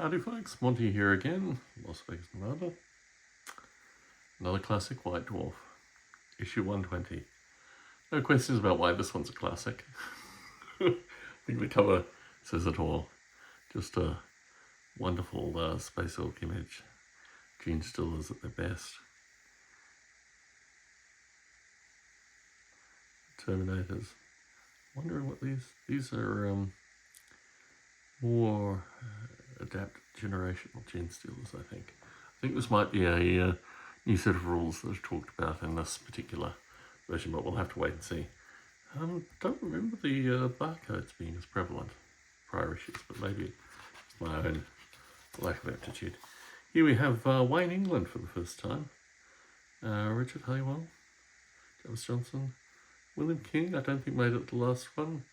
Howdy folks, Monty here again, Las Vegas, Nevada. Another classic White Dwarf, issue 120. No questions about why this one's a classic. I think the cover says it all. Just a wonderful space elk image. Gene Stillers at their best. Terminators. Wondering what these are more adapted generational Gene Stealers, I think. I think this might be a new set of rules that I've talked about in this particular version, but we'll have to wait and see. Don't remember the barcodes being as prevalent prior issues, but maybe it's my own lack of aptitude. Here we have Wayne England for the first time. Richard Haywell, James Johnson, William King, I don't think made it the last one,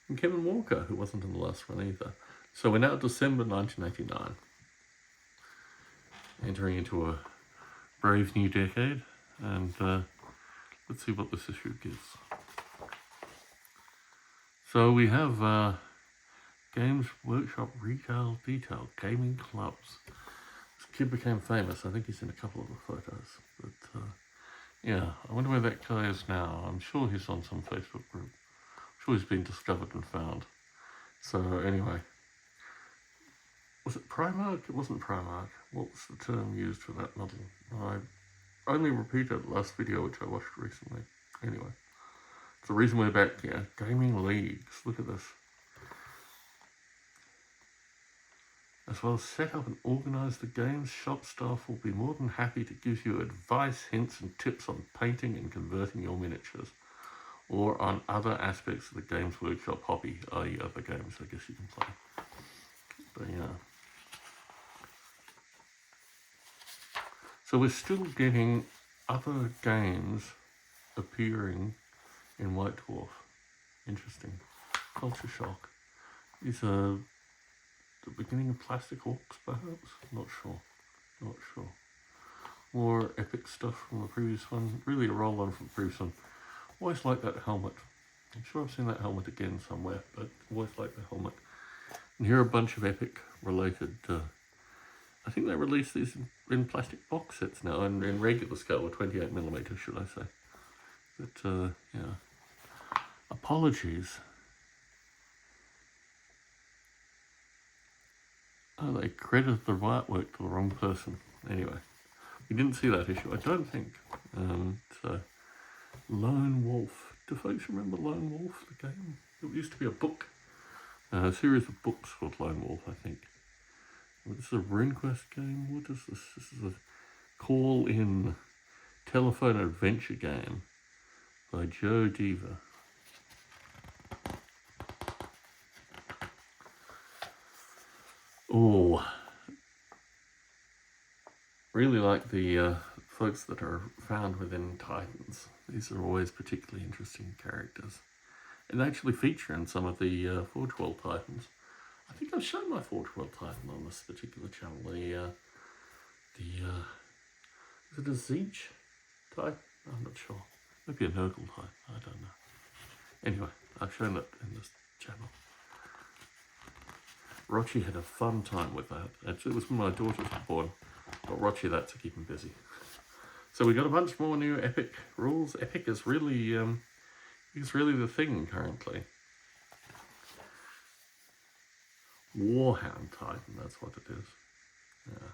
and Kevin Walker, who wasn't in the last one either. So we're now at December 1989, entering into a brave new decade, and let's see what this issue gives. So we have Games Workshop Retail Detail, Gaming Clubs. This kid became famous. I think he's in a couple of the photos, but yeah, I wonder where that guy is now. I'm sure he's on some Facebook group. I'm sure he's been discovered and found. So anyway, was it Primark? It wasn't Primark. What was the term used for that model? I only repeated the last video which I watched recently. Anyway, it's the reason we're back here. Gaming leagues. Look at this. As well as set up and organise the games, shop staff will be more than happy to give you advice, hints and tips on painting and converting your miniatures, or on other aspects of the Games Workshop hobby, i.e. other games I guess you can play. But yeah. So we're still getting other games appearing in White Dwarf. Interesting. Culture shock. These are the beginning of Plastic Orcs, perhaps? Not sure. Not sure. More epic stuff from the previous one. Really a roll-on from the previous one. Always like that helmet. I'm sure I've seen that helmet again somewhere, but always like the helmet. And here are a bunch of epic related I think they release these in plastic box sets now, and in regular scale, or 28mm, should I say. But, yeah. Apologies. Oh, they credited the artwork to the wrong person. Anyway, we didn't see that issue, I don't think. So, Lone Wolf. Do folks remember Lone Wolf, the game? It used to be a book. A series of books called Lone Wolf, I think. This is a RuneQuest game. What is this? This is a call-in telephone adventure game by Joe Diva. Oh, really like the folks that are found within Titans. These are always particularly interesting characters, and they actually feature in some of the Forge World Titans. I think I've shown my Forge World Titan on this particular channel. Is it a Zeech Titan? I'm not sure. Maybe a Nurgle Titan. I don't know. Anyway, I've shown it in this channel. Rochi had a fun time with that. Actually, it was when my daughter was born. Got Rochi that to keep him busy. So we got a bunch more new epic rules. Epic is really the thing currently. Warhound Titan, that's what it is. Yeah.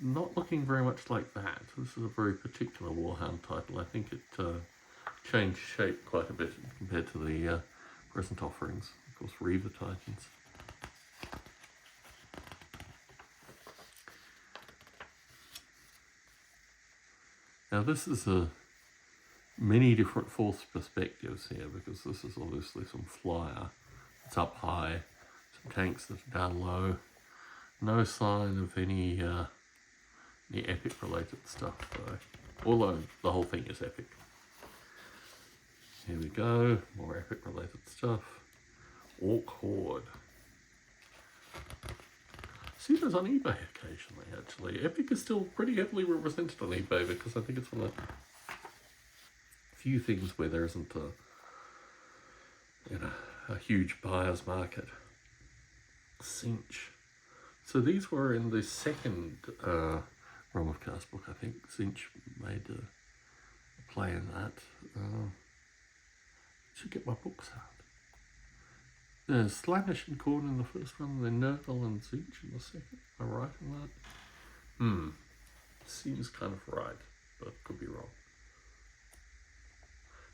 Not looking very much like that. This is a very particular Warhound title. I think it changed shape quite a bit compared to the present offerings. Of course, Reaver Titans. Now this is many different fourth perspectives here, because this is obviously some flyer. It's up high. Tanks that are down low. No sign of any epic related stuff though. Although the whole thing is epic. Here we go, more epic related stuff. Orc Horde. See those on eBay occasionally actually. Epic is still pretty heavily represented on eBay, because I think it's one of the few things where there isn't a huge buyer's market. Cinch. So these were in the second Realm of Chaos book, I think. Zinch made a play in that. Should get my books out. There's Slanish and Khorne in the first one, then Nurgle and Zinch in the second. Am I right on that? Seems kind of right, but could be wrong.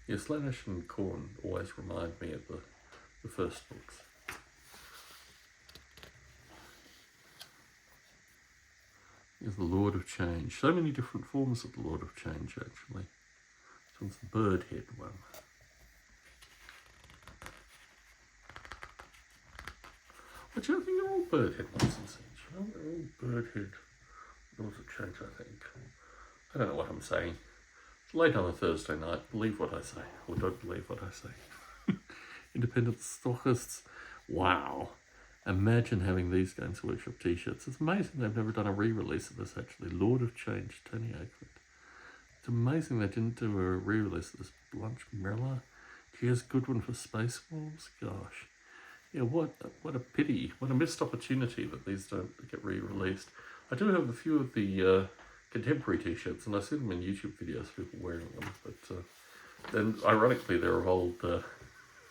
Yeah, Slanish and Khorne always remind me of the first books. Here's the Lord of Change. So many different forms of the Lord of Change, actually. This one's the bird head one. Which I think they're all bird head ones in Siege. They're all bird head Lords of Change, I think. I don't know what I'm saying. It's late on a Thursday night. Believe what I say, or don't believe what I say. Independent stockists. Wow. Imagine having these Games Workshop t-shirts. It's amazing they've never done a re-release of this, actually. Lord of Change, Tony Ackford. It's amazing they didn't do a re-release of this. Blanche Miller. Here's a good one for Space Wolves. Gosh. Yeah, what a pity. What a missed opportunity that these don't get re-released. I do have a few of the contemporary t-shirts, and I see them in YouTube videos, people wearing them. But then, ironically, they're of old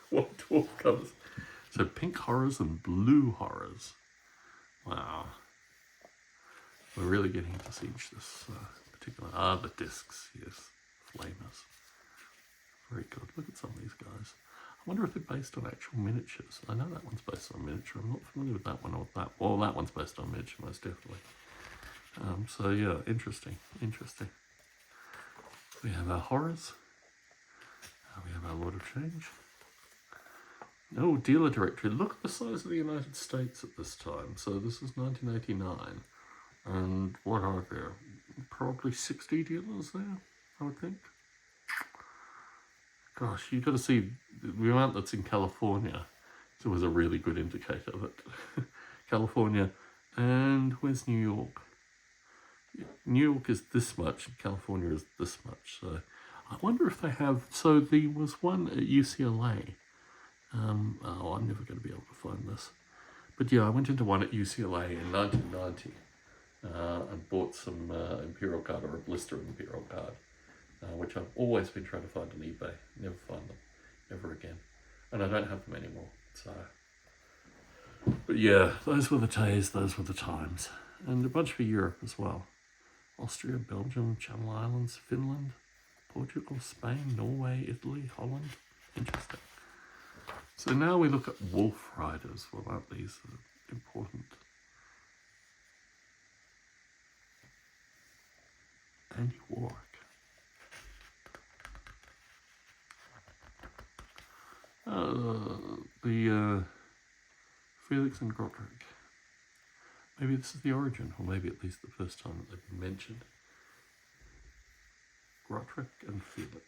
White Dwarf colours. So pink horrors and blue horrors. Wow. We're really getting to Siege this particular... the discs, yes. Flamers. Very good. Look at some of these guys. I wonder if they're based on actual miniatures. I know that one's based on miniature. I'm not familiar with that one or that. Well, that one's based on miniature, most definitely. So yeah, interesting. We have our horrors. We have our Lord of Change. Oh, dealer directory. Look at the size of the United States at this time. So this is 1989. And what are there? Probably 60 dealers there, I would think. Gosh, you've got to see the amount that's in California. So it was a really good indicator that California, and where's New York? New York is this much, and California is this much. So I wonder if they have, so there was one at UCLA. I'm never going to be able to find this. But yeah, I went into one at UCLA in 1990 and bought some Imperial Guard, or a blister of Imperial Guard. Which I've always been trying to find on eBay. Never find them, ever again. And I don't have them anymore, so. But yeah, those were the days, those were the times. And a bunch for Europe as well. Austria, Belgium, Channel Islands, Finland, Portugal, Spain, Norway, Italy, Holland. Interesting. So now we look at Wolf Riders. Well, aren't these important? Andy Warwick. The Felix and Godric. Maybe this is the origin, or maybe at least the first time that they've been mentioned. Godric and Felix.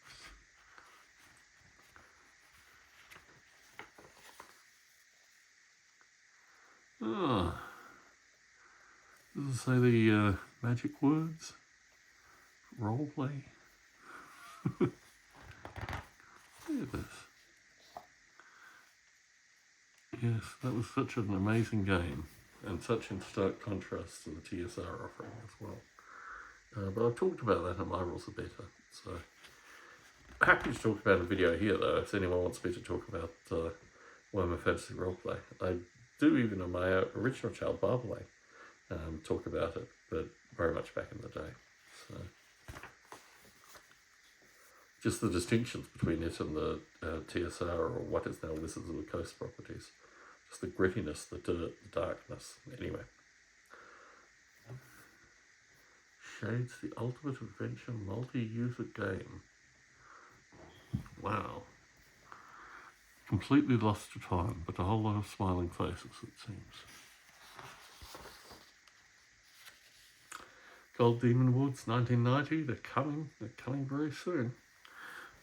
Does it say the magic words? Roleplay? Look at this. Yes, that was such an amazing game, and such in stark contrast to the TSR offering as well. But I've talked about that in my rules of beta, so happy to talk about a video here though, if anyone wants me to talk about Warhammer Fantasy Roleplay. I do, even on my original channel, Barbley, talk about it, but very much back in the day. So just the distinctions between it and the TSR, or what is now Wizards of the Coast properties. Just the grittiness, the dirt, the darkness. Anyway. Shades, the ultimate adventure multi-user game. Wow. Completely lost to time, but a whole lot of smiling faces, it seems. Gold Demon Woods, 1990. They're coming very soon.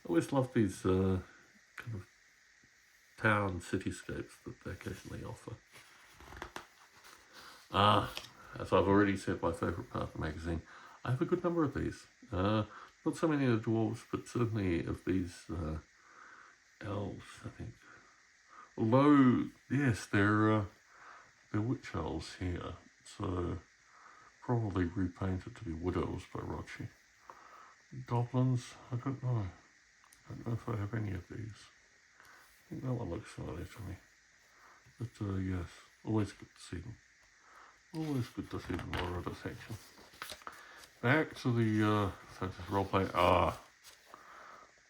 I always love these kind of town cityscapes that they occasionally offer. As I've already said, my favourite part of the magazine. I have a good number of these. Not so many of the dwarves, but certainly of these elves, I think. Although, yes, they're witch elves here. So probably repainted to be Wood Elves by Rochi. Goblins, I don't know. I don't know if I have any of these. I think that one looks familiar to me. But yes, always good to see them. Always good to see them more of a section. Back to the fantasy roleplay.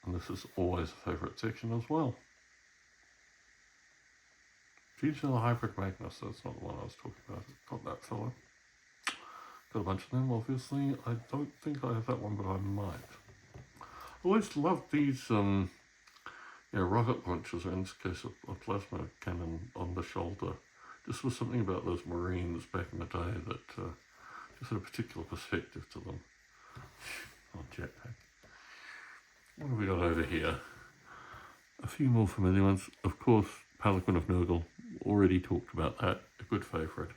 And this is always a favourite section as well. Future the Hybrid Magnus, that's not the one I was talking about. Got that fella. Got a bunch of them, obviously. I don't think I have that one, but I might. Always loved these rocket launchers, or in this case a plasma cannon on the shoulder. Just was something about those Marines back in the day that just had a particular perspective to them. Oh, jetpack. What have we got over here? A few more familiar ones. Of course, Pelican of Nurgle. Already talked about that. A good favourite.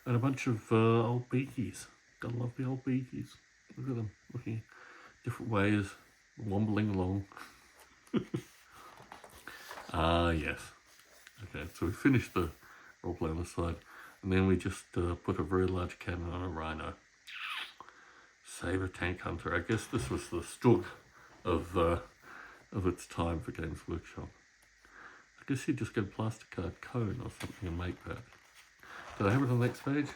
And a bunch of old beakies. Gotta love the old beakies. Look at them. Looking different ways. Wombling along. Yes. Okay, so we finished the roleplay on the side. And then we just put a very large cannon on a rhino. Saber Tank Hunter. I guess this was the Stug of its time for Games Workshop. I guess you just get a plasticard cone or something and make that. Do they have it on the next page?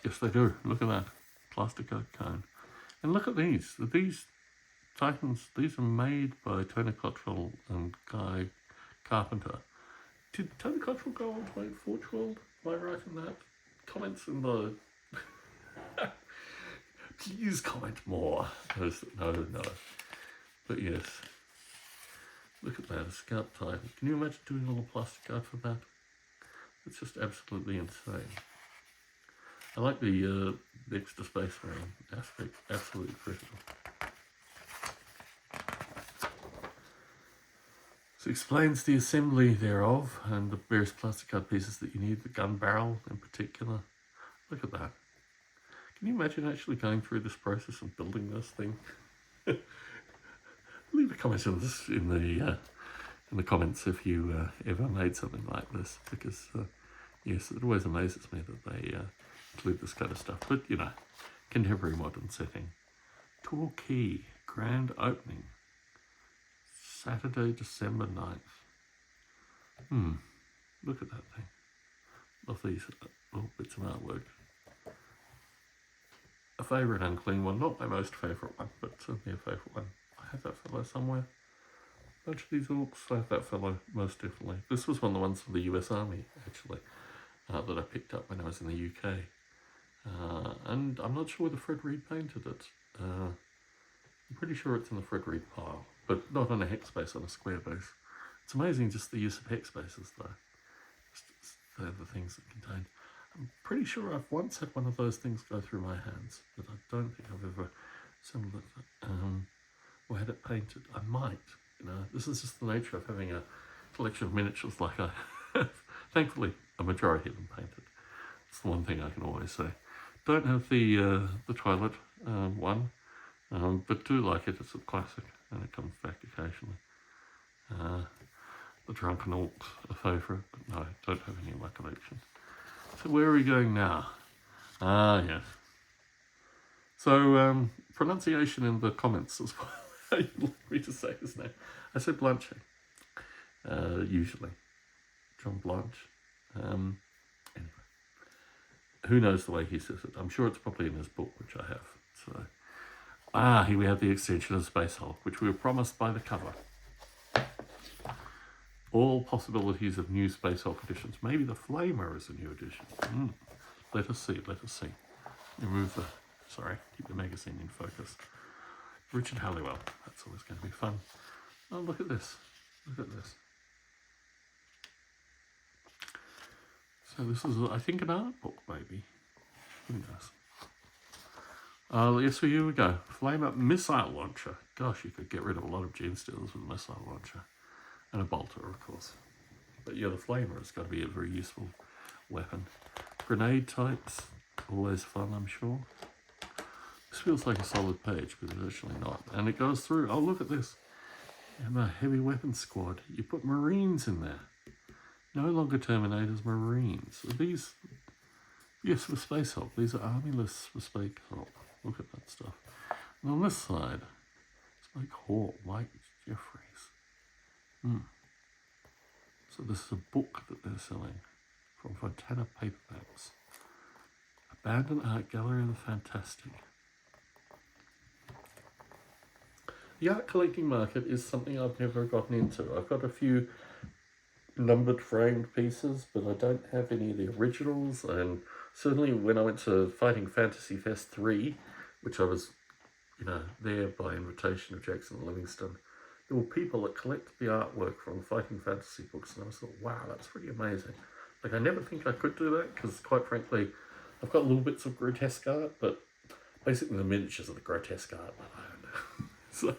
Yes, they do. Look at that. Plasticard cone. And look at these. These Titans, these are made by Tony Cottrell and Guy Carpenter. Did Tony Cottrell go on to make Forge World? Am I right in that? Comments in the... Please comment more. Those that know. But yes. Look at that, a Scout Titan. Can you imagine doing all the plastic art for that? It's just absolutely insane. I like the extra space marine aspect, absolutely critical. So it explains the assembly thereof and the various plastic art pieces that you need, the gun barrel in particular. Look at that. Can you imagine actually going through this process and building this thing? Leave a comment on this in the comments if you ever made something like this, because yes, it always amazes me that they include this kind of stuff. But you know, contemporary modern setting. Torquay grand opening, Saturday, December 9th. Look at that thing. Love these little bits of artwork. A favourite unclean one, not my most favourite one, but certainly a favourite one. I have that fellow somewhere. A bunch of these orcs, I have that fellow most definitely. This was one of the ones from the US Army, actually, that I picked up when I was in the UK. And I'm not sure whether Fred Reed painted it. I'm pretty sure it's in the Fred Reed pile, but not on a hex space, on a square base. It's amazing just the use of hex spaces, though. They're the things that contain. I'm pretty sure I've once had one of those things go through my hands, but I don't think I've ever assembled it or had it painted. I might, you know. This is just the nature of having a collection of miniatures like I have. Thankfully, a majority of them painted. It's the one thing I can always say. Don't have the Twilight one, but do like it. It's a classic, and it comes back occasionally. The Drunken Orcs, a favourite, but no, don't have any in my collection. So where are we going now? Yes. So, pronunciation in the comments as well. How you like me to say his name? I said Blanche, usually. John Blanche. Anyway. Who knows the way he says it? I'm sure it's probably in his book, which I have. So, here we have the extension of Space Hulk, which we were promised by the cover. All possibilities of new Space Hulk editions. Maybe the Flamer is a new edition. Let us see, let us see. Remove the, sorry, keep the magazine in focus. Richard Halliwell, that's always going to be fun. Oh, look at this, look at this. So this is, I think, an art book, maybe. Who knows? Yes, so here we go. Flamer missile launcher. Gosh, you could get rid of a lot of gene stealers with a missile launcher. And a bolter, of course. But yeah, the Flamer has got to be a very useful weapon. Grenade types, always fun, I'm sure. This feels like a solid page, but it's actually not. And it goes through, oh, look at this. And a heavy weapons squad. You put Marines in there. No longer Terminators, Marines. Are these Yes, with Space Hulk. These are army lists for Space Hulk. Look at that stuff. And on this side, Spike Hall, Mike Jeffries. So this is a book that they're selling from Fontana Paperbacks. Abandoned Art Gallery of the Fantastic. The art collecting market is something I've never gotten into. I've got a few numbered framed pieces, but I don't have any of the originals. And certainly when I went to Fighting Fantasy Fest 3, which I was, there by invitation of Jackson Livingston, there were people that collect the artwork from Fighting Fantasy books, and I was thought, wow, that's pretty amazing. Like, I never think I could do that, because quite frankly, I've got little bits of grotesque art, but basically the miniatures are the grotesque art. I don't know. So,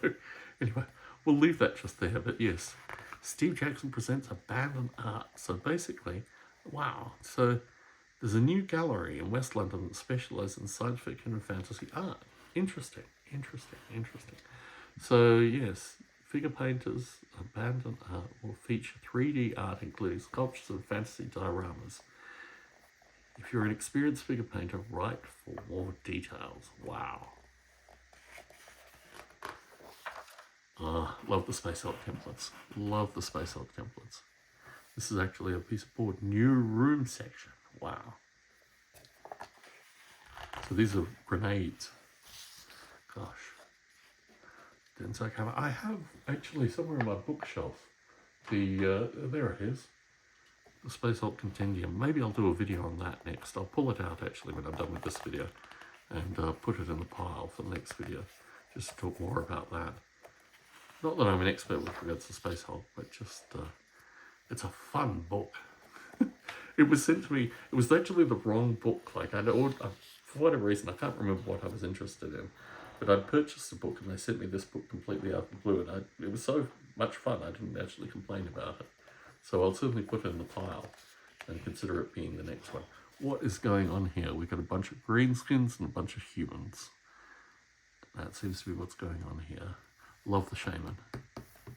anyway, we'll leave that just there, but yes, Steve Jackson presents Abandoned Art. So basically, wow, so there's a new gallery in West London that specialises in science fiction and fantasy art. Interesting. So yes, Figure Painters Abandoned Art will feature 3D art including sculptures and fantasy dioramas. If you're an experienced figure painter, write for more details. Wow. Love the Space Hulk templates. Love the Space Hulk templates. This is actually a piece of board. New room section. Wow. So these are grenades. Gosh. Densai camera. I have actually somewhere in my bookshelf the, there it is. The Space Hulk Compendium. Maybe I'll do a video on that next. I'll pull it out actually when I'm done with this video and put it in the pile for the next video. Just to talk more about that. Not that I'm an expert with regards to Space Hulk, but just, it's a fun book. It was sent to me, it was actually the wrong book. Like, for whatever reason, I can't remember what I was interested in, but I'd purchased a book and they sent me this book completely out of the blue, and it was so much fun, I didn't actually complain about it. So I'll certainly put it in the pile and consider it being the next one. What is going on here? We've got a bunch of greenskins and a bunch of humans. That seems to be what's going on here. Love the shaman.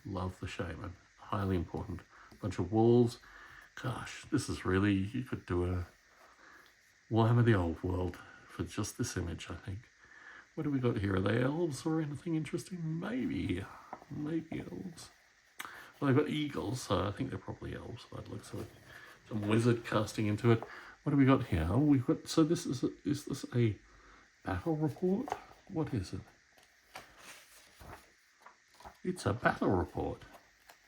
Love the shaman. Highly important. Bunch of wolves. Gosh, this is really, you could do a Warhammer the Old World for just this image, I think. What do we got here? Are they elves or anything interesting? Maybe elves. Well, they've got eagles, so I think they're probably elves by the looks of it. Some wizard casting into it. What do we got here? Oh, we've got, so this is this a battle report? What is it? It's a battle report.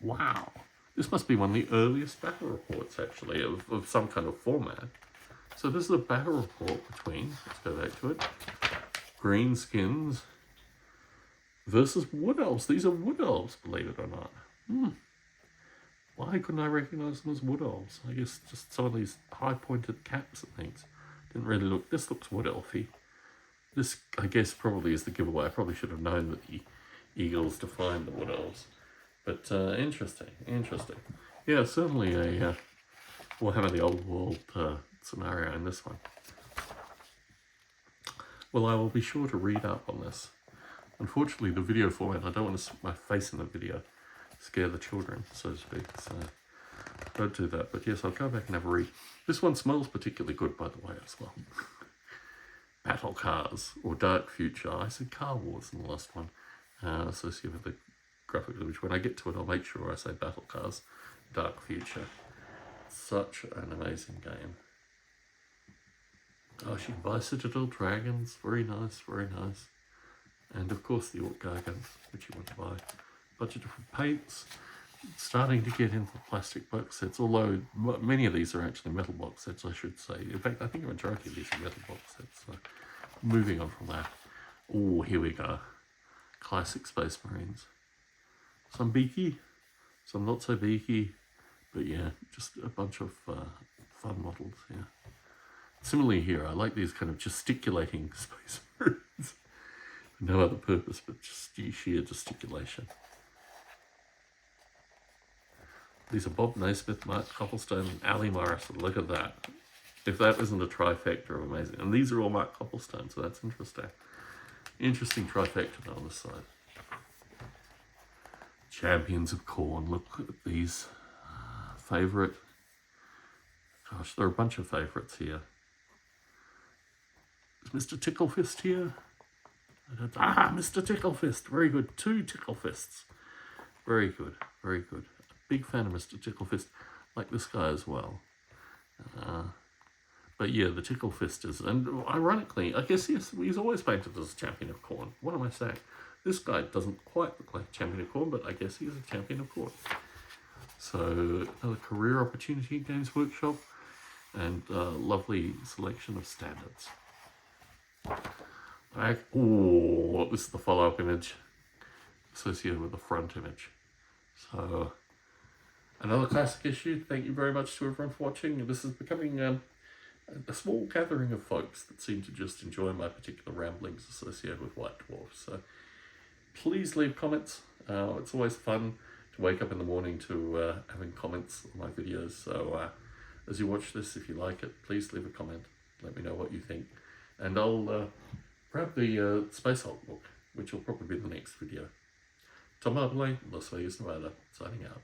Wow. This must be one of the earliest battle reports, actually, of some kind of format. So this is a battle report between, let's go back to it, greenskins versus wood elves. These are wood elves, believe it or not. Why couldn't I recognize them as wood elves? I guess just some of these high-pointed caps and things didn't really look. This looks wood elfy. This, I guess, probably is the giveaway. I probably should have known that the eagles defined the wood elves. But interesting. Yeah, certainly a Warhammer the Old World scenario in this one. Well, I will be sure to read up on this. Unfortunately, the video format, I don't want to stick my face in the video, scare the children, so to speak. So don't do that. But yes, I'll go back and have a read. This one smells particularly good, by the way, as well. Battle Cars, or Dark Future. I said Car Wars in the last one, associated with the graphic image. When I get to it, I'll make sure I say Battle Cars, Dark Future. Such an amazing game. Gosh, you can buy Citadel Dragons. Very nice. And of course the Orc Gargants, which you want to buy. Bunch of different paints. Starting to get into the plastic box sets, although many of these are actually metal box sets, I should say. In fact, I think a majority of these are metal box sets. So moving on from that. Oh, here we go. Classic Space Marines. Some beaky, some not so beaky, but yeah, just a bunch of fun models, yeah. Similarly here, I like these kind of gesticulating Space Marines. No other purpose, but just sheer gesticulation. These are Bob Naismith, Mark Copplestone, and Ali Morrison. Look at that. If that isn't a trifecta of amazing. And these are all Mark Copplestone, so that's interesting. Interesting trifecta on this side. Champions of Khorne. Look at these. Favourite. Gosh, there are a bunch of favourites here. Mr. Ticklefist here. Mr. Ticklefist. Very good. 2 Ticklefists. Very good. Very good. Big fan of Mr. Ticklefist. Like this guy as well. But yeah, the Ticklefist is, and ironically, I guess he's always painted as a champion of corn. What am I saying? This guy doesn't quite look like a champion of corn, but I guess he is a champion of corn. So another career opportunity at Games Workshop, and lovely selection of standards. Oh, this is the follow-up image associated with the front image. So another classic issue. Thank you very much to everyone for watching. This is becoming a small gathering of folks that seem to just enjoy my particular ramblings associated with White Dwarf. So please leave comments. It's always fun to wake up in the morning to having comments on my videos. So as you watch this, if you like it, please leave a comment. Let me know what you think. And I'll grab the Space Hulk book, which will probably be the next video. Tom Adelaide, Las Vegas, Nevada, signing out.